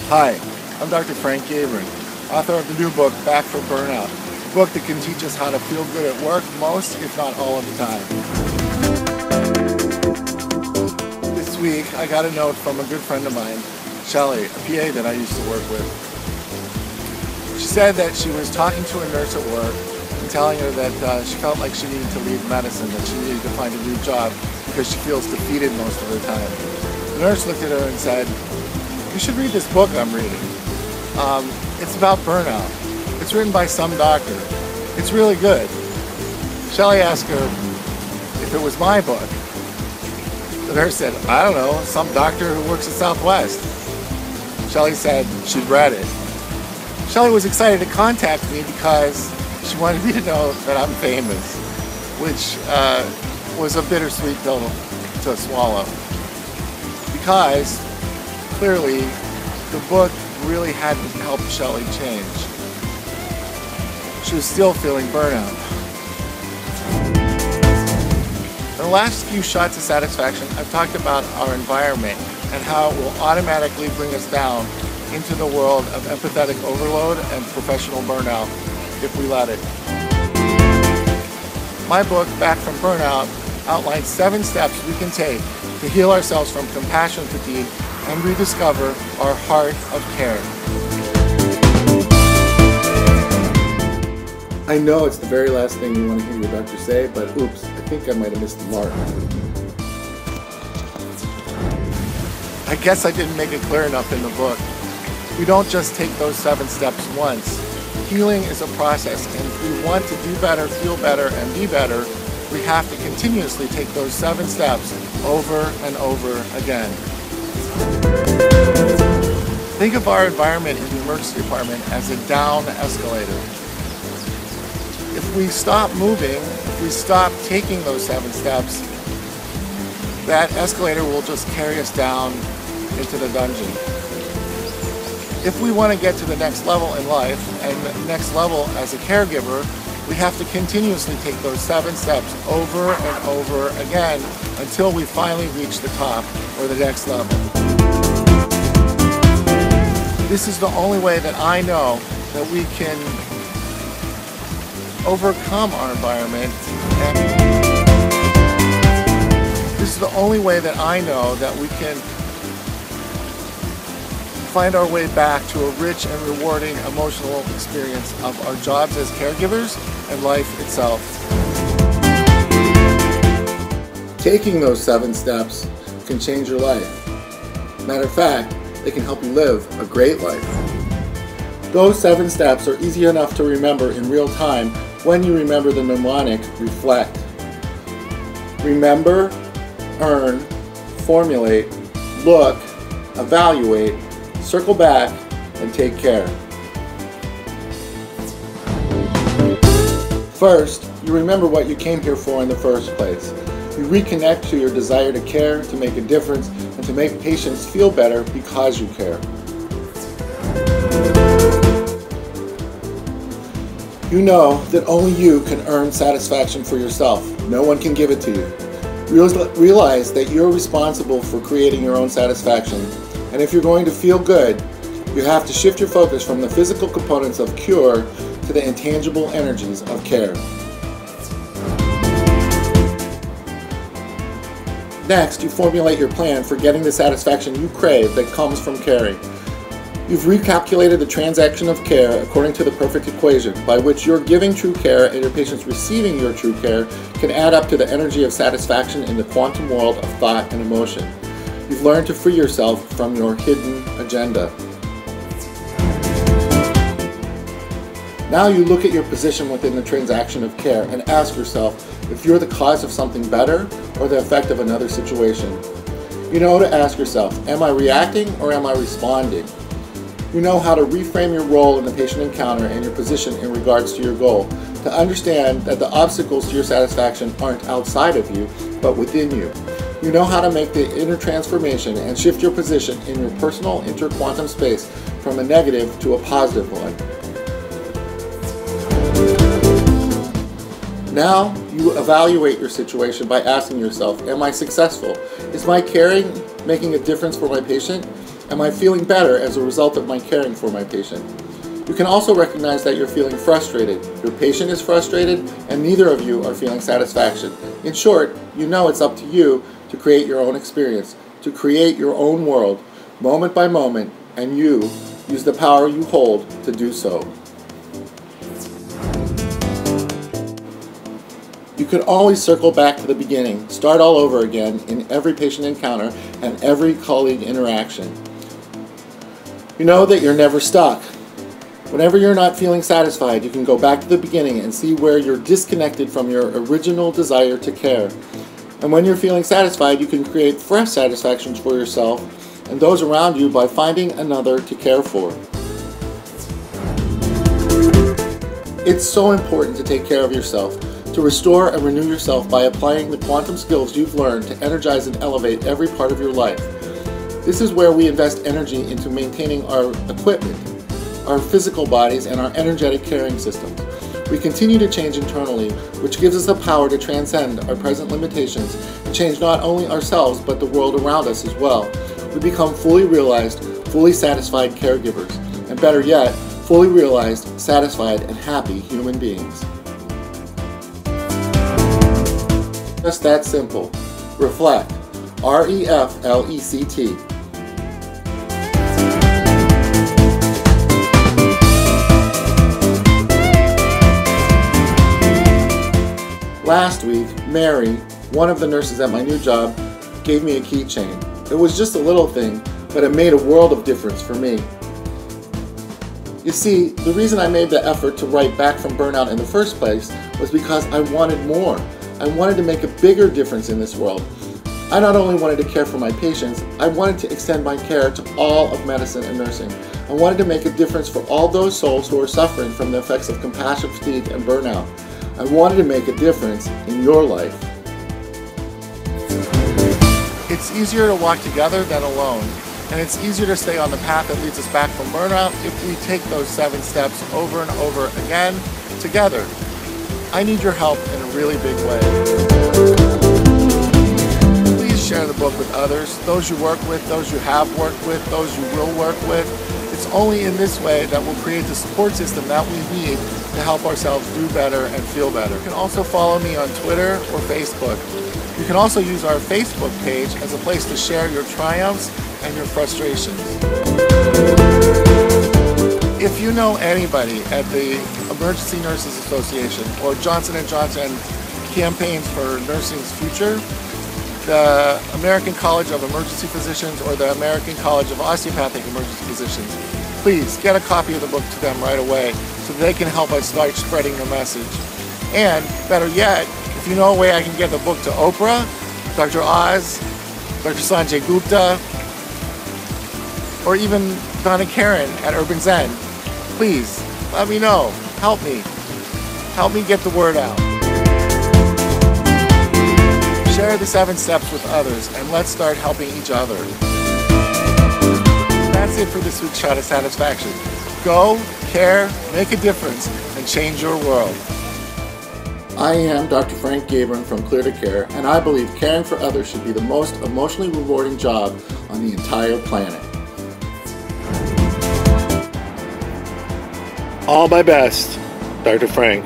Hi, I'm Dr. Frank Gabrin, author of the new book, Back from Burnout, a book that can teach us how to feel good at work most, if not all of the time. This week, I got a note from a good friend of mine, Shelley, a PA that I used to work with. She said that she was talking to a nurse at work and telling her that she felt like she needed to leave medicine, that she needed to find a new job because she feels defeated most of the time. The nurse looked at her and said, "You should read this book I'm reading. It's about burnout. It's written by some doctor. It's really good." Shelley asked her if it was my book. The nurse said, "I don't know, some doctor who works at Southwest." Shelley said she'd read it. Shelley was excited to contact me because she wanted me to know that I'm famous, which was a bittersweet pill to swallow. Because clearly, the book really hadn't helped Shelley change. She was still feeling burnout. In the last few shots of satisfaction, I've talked about our environment and how it will automatically bring us down into the world of empathetic overload and professional burnout if we let it. My book, Back from Burnout, outlines 7 steps we can take to heal ourselves from compassion fatigue and rediscover our heart of care. I know it's the very last thing you want to hear your doctor say, but oops, I think I might have missed the mark. I guess I didn't make it clear enough in the book. We don't just take those 7 steps once. Healing is a process, and if we want to do better, feel better, and be better, we have to continuously take those 7 steps over and over again. Think of our environment in the emergency department as a down escalator. If we stop moving, if we stop taking those 7 steps, that escalator will just carry us down into the dungeon. If we want to get to the next level in life and the next level as a caregiver, we have to continuously take those 7 steps over and over again until we finally reach the top or the next level. This is the only way that I know that we can overcome our environment. And this is the only way that I know that we can find our way back to a rich and rewarding emotional experience of our jobs as caregivers and life itself. Taking those 7 steps can change your life. Matter of fact, they can help you live a great life. Those 7 steps are easy enough to remember in real time when you remember the mnemonic REFLECT. Remember, earn, formulate, look, evaluate, circle back, and take care. First, you remember what you came here for in the first place. You reconnect to your desire to care, to make a difference, and to make patients feel better because you care. You know that only you can earn satisfaction for yourself. No one can give it to you. Realize that you're responsible for creating your own satisfaction. And if you're going to feel good, you have to shift your focus from the physical components of cure to the intangible energies of care. Next, you formulate your plan for getting the satisfaction you crave that comes from caring. You've recalculated the transaction of care according to the perfect equation, by which your giving true care and your patients receiving your true care can add up to the energy of satisfaction in the quantum world of thought and emotion. You've learned to free yourself from your hidden agenda. Now you look at your position within the transaction of care and ask yourself if you're the cause of something better or the effect of another situation. You know to ask yourself, am I reacting or am I responding? You know how to reframe your role in the patient encounter and your position in regards to your goal, to understand that the obstacles to your satisfaction aren't outside of you, but within you. You know how to make the inner transformation and shift your position in your personal interquantum space from a negative to a positive one. Now you evaluate your situation by asking yourself, am I successful? Is my caring making a difference for my patient? Am I feeling better as a result of my caring for my patient? You can also recognize that you're feeling frustrated. Your patient is frustrated, and neither of you are feeling satisfaction. In short, you know it's up to you to create your own experience, to create your own world, moment by moment, and you use the power you hold to do so. You can always circle back to the beginning, start all over again in every patient encounter and every colleague interaction. You know that you're never stuck. Whenever you're not feeling satisfied, you can go back to the beginning and see where you're disconnected from your original desire to care. And when you're feeling satisfied, you can create fresh satisfactions for yourself and those around you by finding another to care for. It's so important to take care of yourself, to restore and renew yourself by applying the quantum skills you've learned to energize and elevate every part of your life. This is where we invest energy into maintaining our equipment, our physical bodies, and our energetic caring systems. We continue to change internally, which gives us the power to transcend our present limitations and change not only ourselves but the world around us as well. We become fully realized, fully satisfied caregivers, and better yet, fully realized, satisfied, and happy human beings. Just that simple. Reflect. R-E-F-L-E-C-T. Last week, Mary, one of the nurses at my new job, gave me a keychain. It was just a little thing, but it made a world of difference for me. You see, the reason I made the effort to write back from burnout in the first place was because I wanted more. I wanted to make a bigger difference in this world. I not only wanted to care for my patients, I wanted to extend my care to all of medicine and nursing. I wanted to make a difference for all those souls who are suffering from the effects of compassion fatigue and burnout. I wanted to make a difference in your life. It's easier to walk together than alone, and it's easier to stay on the path that leads us back from burnout if we take those 7 steps over and over again together. I need your help in a really big way. Please share the book with others, those you work with, those you have worked with, those you will work with. It's only in this way that we'll create the support system that we need to help ourselves do better and feel better. You can also follow me on Twitter or Facebook. You can also use our Facebook page as a place to share your triumphs and your frustrations. If you know anybody at the Emergency Nurses Association or Johnson & Johnson Campaigns for Nursing's Future, the American College of Emergency Physicians, or the American College of Osteopathic Emergency Physicians, please get a copy of the book to them right away so they can help us start spreading the message. And better yet, if you know a way I can get the book to Oprah, Dr. Oz, Dr. Sanjay Gupta, or even Donna Karen at Urban Zen, please let me know. Help me. Help me get the word out. Share the 7 steps with others, and let's start helping each other. That's it for this week's Shot of Satisfaction. Go, care, make a difference, and change your world. I am Dr. Frank Gabron from Clear to Care, and I believe caring for others should be the most emotionally rewarding job on the entire planet. All my best, Dr. Frank.